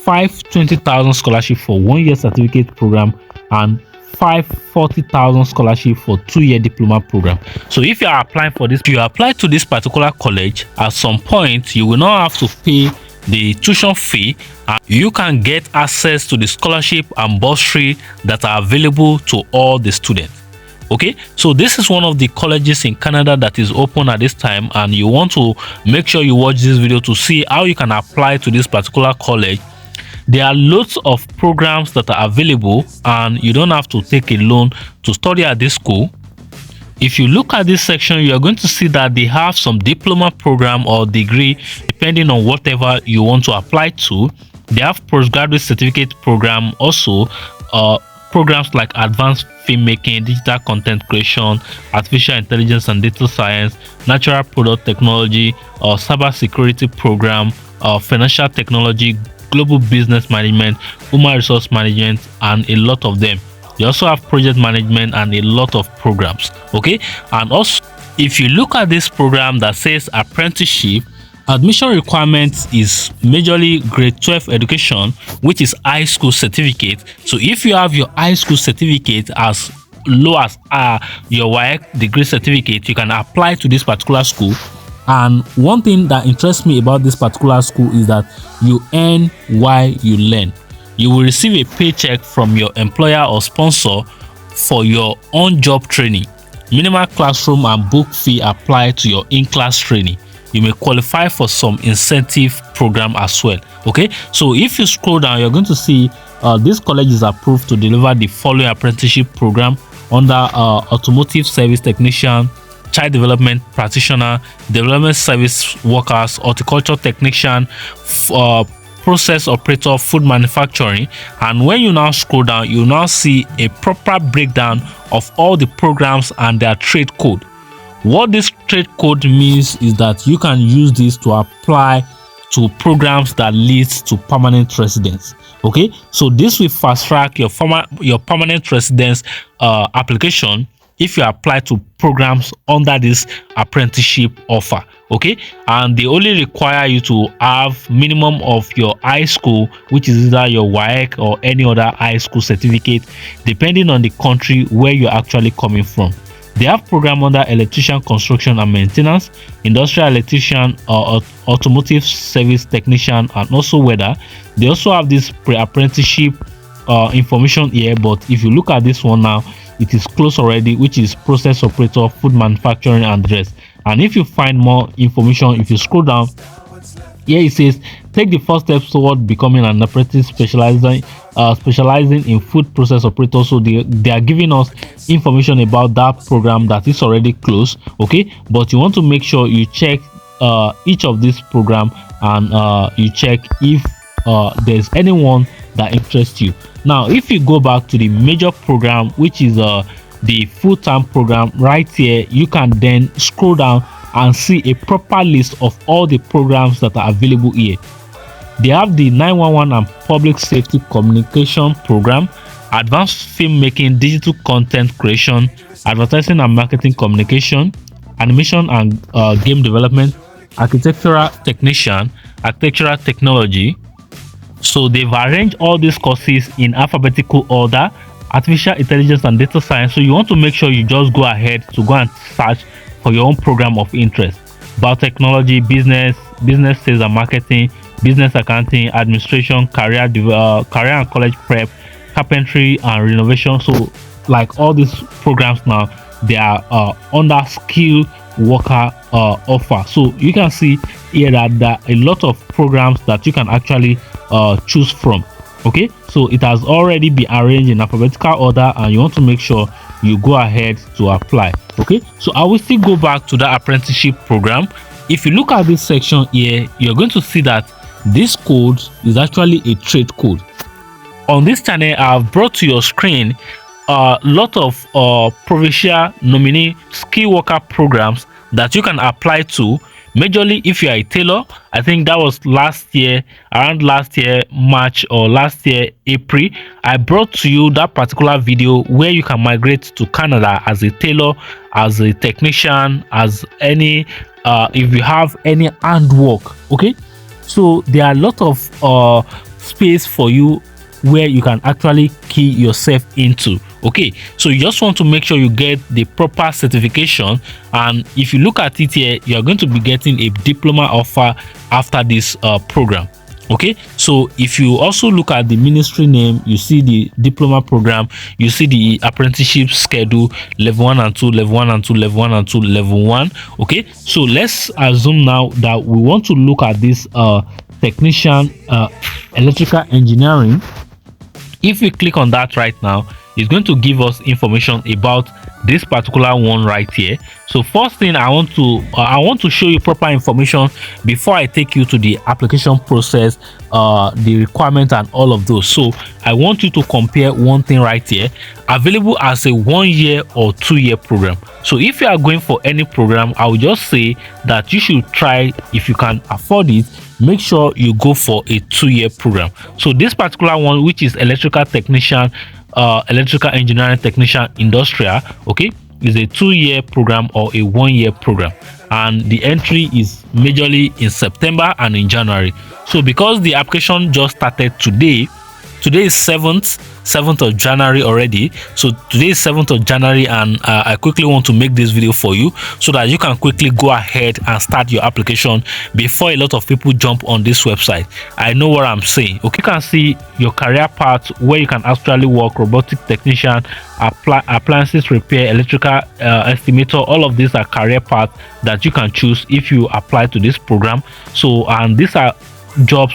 520,000 scholarship for 1-year certificate program and 540,000 scholarship for 2-year diploma program. So if you are applying for this, you apply to this particular college, at some point you will not have to pay the tuition fee, and you can get access to the scholarship and bursary that are available to all the students. Okay, so this is one of the colleges in Canada that is open at this time, and you want to make sure you watch this video to see how you can apply to this particular college. There are loads of programs that are available, and you don't have to take a loan to study at this school. If you look at this section, you are going to see that they have some diploma program or degree depending on whatever you want to apply to. They have postgraduate certificate program also, programs like advanced filmmaking, digital content creation, artificial intelligence and data science, natural product technology, cyber security program, financial technology, global business management, human resource management, and a lot of them. They also have project management and a lot of programs. Okay, and also if you look at this program that says apprenticeship, admission requirements is majorly grade 12 education, which is high school certificate. So if you have your high school certificate as low as your WAEC degree certificate, you can apply to this particular school. And one thing that interests me about this particular school is that you earn while you learn. You will receive a paycheck from your employer or sponsor for your on-job training. Minimal classroom and book fee apply to your in-class training. You may qualify for some incentive program as well. Okay, so if you scroll down, you're going to see this college is approved to deliver the following apprenticeship program under automotive service technician, child development practitioner, development service workers, horticulture technician, process operator, food manufacturing. And when you now scroll down, you now see a proper breakdown of all the programs and their trade code. What this trade code means is that you can use this to apply to programs that leads to permanent residence. Okay, so this will fast track your permanent residence application if you apply to programs under this apprenticeship offer. Okay, and they only require you to have minimum of your high school, which is either your WAEC or any other high school certificate, depending on the country where you're actually coming from. They have program under electrician, construction and maintenance, industrial electrician, automotive service technician, and also weather. They also have this pre-apprenticeship information here, but if you look at this one now, it is closed already, which is process operator, food manufacturing and dress. And if you find more information, if you scroll down here, it says take the first steps toward becoming an apprentice specializing in food process operator. So they are giving us information about that program that is already closed. Okay, but you want to make sure you check each of this program and you check if there's anyone that interests you. Now if you go back to the major program, which is the full-time program, right here you can then scroll down and see a proper list of all the programs that are available here. They have the 911 and public safety communication program, advanced filmmaking, digital content creation, advertising and marketing communication, animation and game development, architectural technician, architectural technology. So they've arranged all these courses in alphabetical order, artificial intelligence and data science. So you want to make sure you just go ahead to go and search for your own program of interest. Biotechnology, business sales and marketing, business accounting, administration, career and college prep, carpentry and renovation. So like all these programs now, they are under skill worker offer. So you can see here that there are a lot of programs that you can actually choose from. Okay, so it has already been arranged in alphabetical order and you want to make sure you go ahead to apply. Okay, so I will still go back to the apprenticeship program. If you look at this section here, you're going to see that this code is actually a trade code. On this channel, I've brought to your screen a lot of provincial nominee skill worker programs that you can apply to. Majorly if you are a tailor. I think that was last year, around last year March or last year April, I brought to you that particular video where you can migrate to Canada as a tailor, as a technician, as any if you have any handwork. Okay, so there are a lot of space for you where you can actually key yourself into. Okay, so you just want to make sure you get the proper certification, and if you look at it here, you are going to be getting a diploma offer after this program. Okay, so if you also look at the ministry name, you see the diploma program, you see the apprenticeship schedule, level 1 and 2, level 1 and 2, level 1 and 2, level 1. Okay, so let's assume now that we want to look at this technician electrical engineering. If we click on that right now, it's going to give us information about this particular one right here. So first thing, I want to show you proper information before I take you to the application process, the requirement and all of those. So I want you to compare one thing right here, available as a 1 year or 2 year program. So if you are going for any program, I will just say that you should try, if you can afford it, make sure you go for a 2 year program. So this particular one, which is electrical technician, electrical engineering technician industrial, okay, is a 2 year program or a 1 year program, and the entry is majorly in September and in January. So because the application just started today is 7th of January already. So today is 7th of January, and I quickly want to make this video for you so that you can quickly go ahead and start your application before a lot of people jump on this website. I know what I'm saying. Okay, you can see your career path where you can actually work: robotic technician, appliances repair, electrical estimator. All of these are career paths that you can choose if you apply to this program. So, and these are jobs,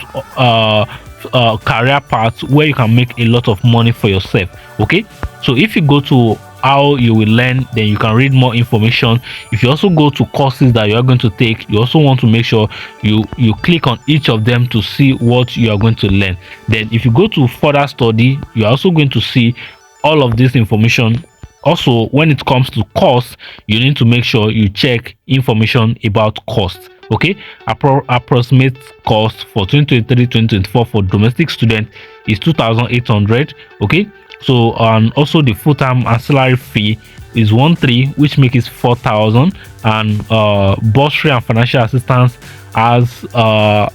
career paths where you can make a lot of money for yourself. Okay, so if you go to how you will learn, then you can read more information. If you also go to courses that you are going to take, you also want to make sure you click on each of them to see what you are going to learn. Then if you go to further study, you are also going to see all of this information. Also, when it comes to cost, you need to make sure you check information about cost. Okay, approximate cost for 2023-2024 for domestic student is 2,800. Okay, so and also the full-time ancillary fee is 1,300, which makes it 4,000, and bursary and financial assistance as a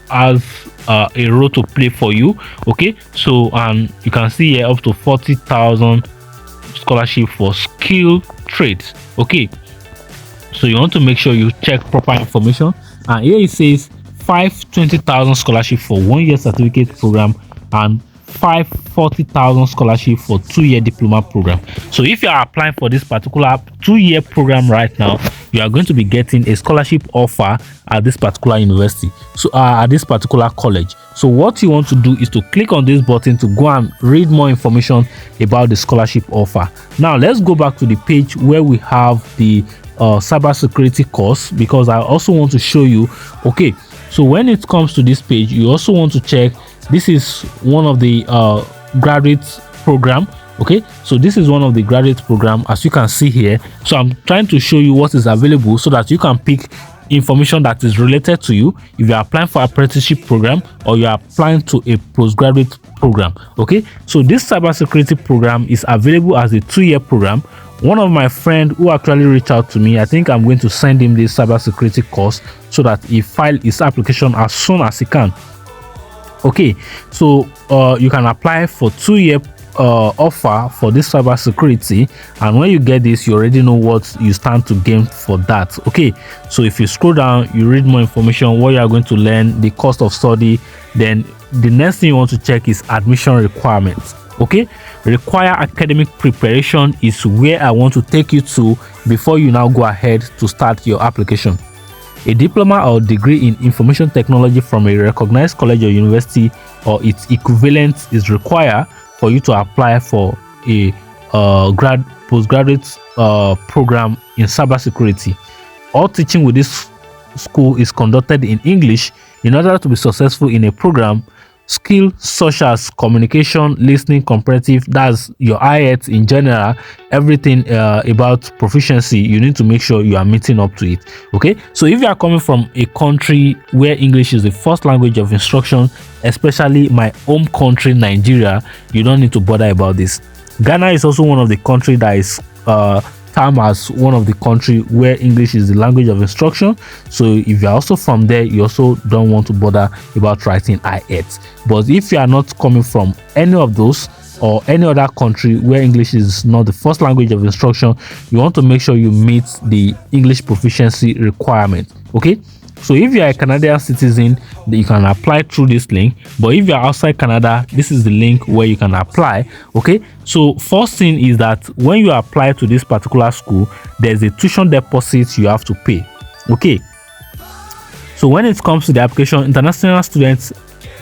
role to play for you. Okay, so and you can see here up to 40,000 scholarship for skilled trades. Okay, so you want to make sure you check proper information. And here it says 520,000 scholarship for 1 year certificate program and 540,000 scholarship for 2 year diploma program. So if you are applying for this particular 2 year program right now, you are going to be getting a scholarship offer at this particular university, so at this particular college. So what you want to do is to click on this button to go and read more information about the scholarship offer. Now let's go back to the page where we have the cybersecurity course, because I also want to show you. Okay, so when it comes to this page, you also want to check, this is one of the graduate program. Okay, so this is one of the graduate program, as you can see here. So I'm trying to show you what is available so that you can pick information that is related to you if you are applying for apprenticeship program or you are applying to a postgraduate program. Okay, so this cybersecurity program is available as a 2 year program. One of my friends who actually reached out to me, I think I'm going to send him this cybersecurity course so that he file his application as soon as he can. Okay, so you can apply for 2 year offer for this cybersecurity, and when you get this, you already know what you stand to gain for that. Okay, so if you scroll down, you read more information, what you are going to learn, the cost of study. Then the next thing you want to check is admission requirements. Okay, require academic preparation is where I want to take you to before you now go ahead to start your application. A diploma or degree in information technology from a recognized college or university or its equivalent is required for you to apply for a postgraduate program in cybersecurity. All teaching with this school is conducted in English. In order to be successful in a program, skills such as communication, listening, comparative, that's your IELTS in general, everything about proficiency, you need to make sure you are meeting up to it. Okay, so if you are coming from a country where English is the first language of instruction, especially my home country Nigeria, you don't need to bother about this. Ghana is also one of the countries that is term as one of the country where English is the language of instruction. So if you're also from there, you also don't want to bother about writing IELTS. But if you are not coming from any of those or any other country where English is not the first language of instruction, you want to make sure you meet the English proficiency requirement. Okay, so if you are a Canadian citizen, you can apply through this link. But if you are outside Canada, this is the link where you can apply. Okay, so first thing is that when you apply to this particular school, there's a tuition deposit you have to pay. Okay, so when it comes to the application, international students,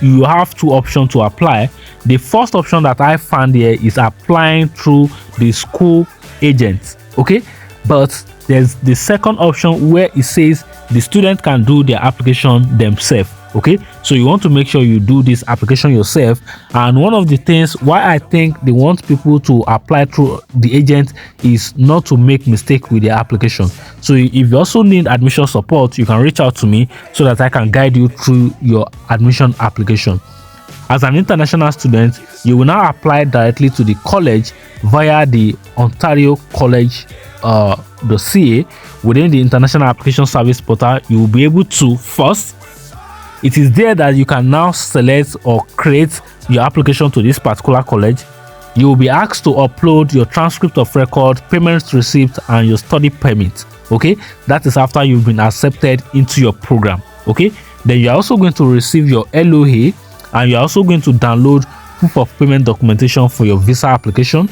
you have two options to apply. The first option that I found here is applying through the school agent. Okay, but there's the second option where it says the student can do their application themselves. Okay, so you want to make sure you do this application yourself. And one of the things why I think they want people to apply through the agent is not to make mistake with their application. So if you also need admission support, you can reach out to me so that I can guide you through your admission application. As an international student, you will now apply directly to the college via the Ontario College the CA within the International Application Service portal. You will be able to first, it is there that you can now select or create your application to this particular college. You will be asked to upload your transcript of record, payment receipt, and your study permit. Okay, that is after you've been accepted into your program. Okay, then you're also going to receive your LOA, and you're also going to download proof of payment documentation for your visa application.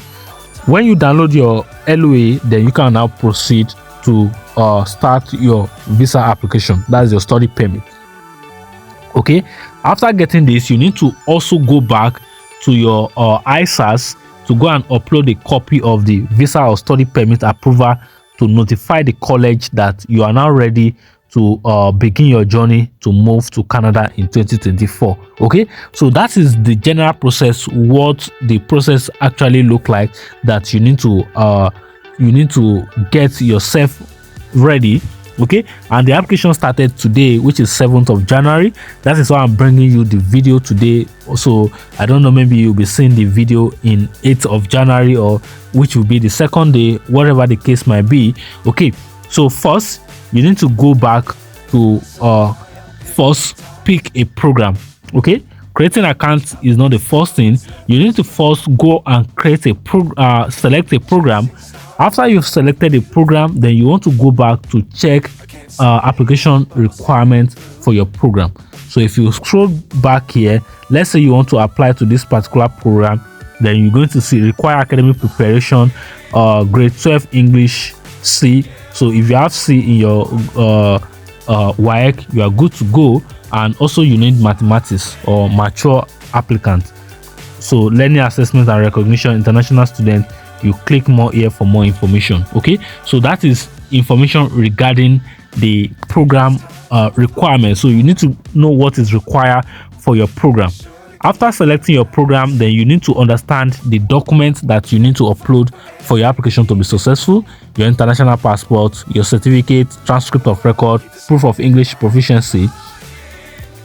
When you download your LOA, then you can now proceed to start your visa application. That's your study permit. Okay, after getting this, you need to also go back to your ISAS to go and upload a copy of the visa or study permit approval to notify the college that you are now ready to begin your journey to move to Canada in 2024. Okay, so that is the general process, what the process actually look like, that you need to get yourself ready. Okay, and the application started today, which is 7th of January. That is why I'm bringing you the video today. So I don't know, maybe you'll be seeing the video in 8th of January, or which will be the second day, whatever the case might be. Okay, so first you need to go back to first pick a program. Okay, creating an account is not the first thing. You need to first go and create a select a program. After you've selected a program, then you want to go back to check application requirements for your program. So if you scroll back here, let's say you want to apply to this particular program, then you're going to see require academic preparation, grade 12 English C. So if you have C in your WAEC, you are good to go. And also you need mathematics or mature applicant. So learning assessment and recognition, international student, you click more here for more information. Okay, so that is information regarding the program requirements. So you need to know what is required for your program. After selecting your program, then you need to understand the documents that you need to upload for your application to be successful: your international passport, your certificate, transcript of record, proof of English proficiency.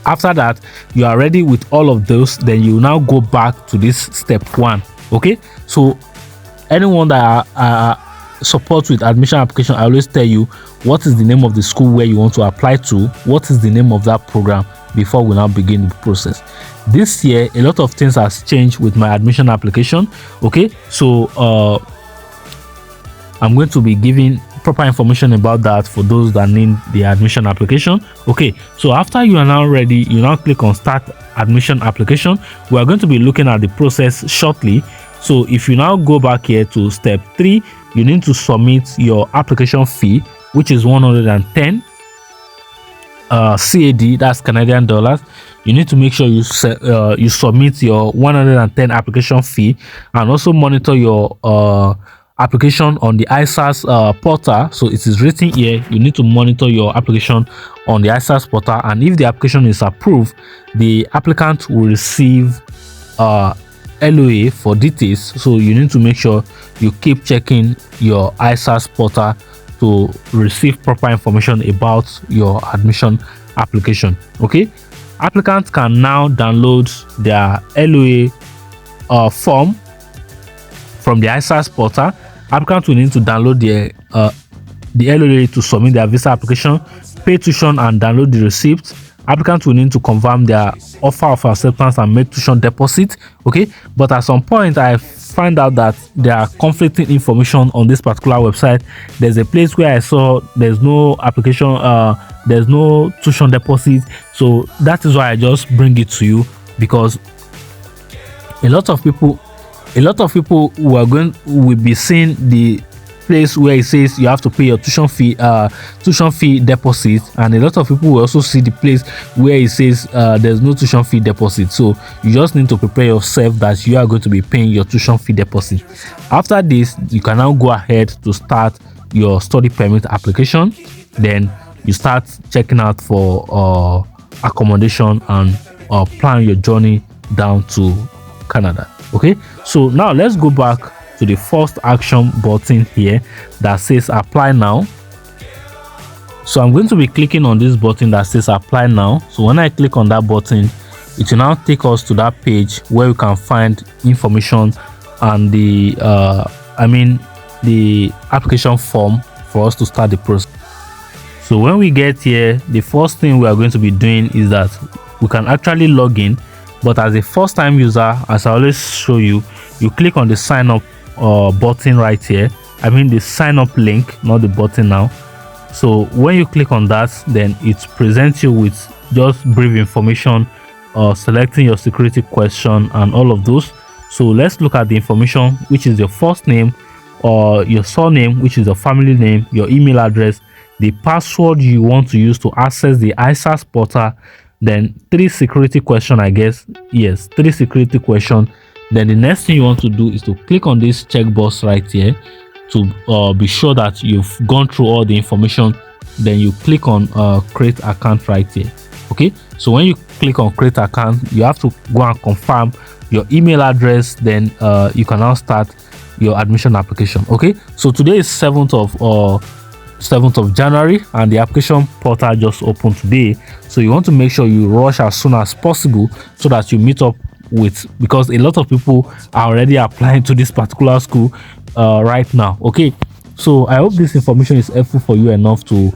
After that, you are ready with all of those, then you now go back to this step 1. Okay, so anyone that supports with admission application, I always tell you what is the name of the school where you want to apply to, what is the name of that program, before we now begin the process. This year a lot of things has changed with my admission application. Okay, so I'm going to be giving proper information about that for those that need the admission application. Okay, so after you are now ready, you now click on start admission application. We are going to be looking at the process shortly. So if you now go back here to step 3, you need to submit your application fee, which is 110 CAD, that's Canadian dollars. You need to make sure you submit your 110 application fee, and also monitor your application on the ISAS portal. So it is written here, you need to monitor your application on the ISAS portal, and if the application is approved, the applicant will receive LOA for details. So you need to make sure you keep checking your ISAS portal to receive proper information about your admission application. Okay, applicants can now download their LOA form from the ISAS portal. applicants will need to download the LOA to submit their visa application, pay tuition and download the receipt. Applicants will need to confirm their offer of acceptance and make tuition deposit. Okay, but at some point I find out that there are conflicting information on this particular website. There's a place where I saw there's no application, there's no tuition deposit. So that is why I just bring it to you, because a lot of people will be seeing the place where it says you have to pay your tuition fee deposit, and a lot of people will also see the place where it says there's no tuition fee deposit. So you just need to prepare yourself that you are going to be paying your tuition fee deposit. After this, you can now go ahead to start your study permit application. Then you start checking out for accommodation and plan your journey down to Canada. Okay, so now let's go back to the first action button here that says apply now. So I'm going to be clicking on this button that says apply now. So when I click on that button, it will now take us to that page where we can find information and the application form for us to start the process. So when we get here, the first thing we are going to be doing is that we can actually log in. But as a first time user, as I always show you, you click on the sign up button right here. I mean the sign up link, not the button now. So when you click on that, then it presents you with just brief information, selecting your security question and all of those. So let's look at the information, which is your first name or your surname, which is your family name, your email address, the password you want to use to access the ISAS portal, then 3 security question, I guess. Yes, 3 security question. Then the next thing you want to do is to click on this checkbox right here to be sure that you've gone through all the information. Then you click on create account right here. Okay, so when you click on create account, you have to go and confirm your email address. Then you can now start your admission application. Okay, so today is 7th of January and the application portal just opened today. So you want to make sure you rush as soon as possible so that you meet up with, because a lot of people are already applying to this particular school right now. Okay, so I hope this information is helpful for you enough to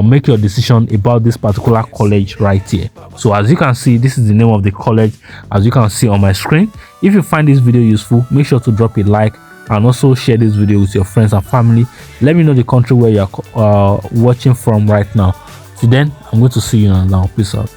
make your decision about this particular college right here. So as you can see, this is the name of the college, as you can see on my screen. If you find this video useful, make sure to drop a like and also share this video with your friends and family. Let me know the country where you are watching from right now. Till then, I'm going to see you now. Peace out.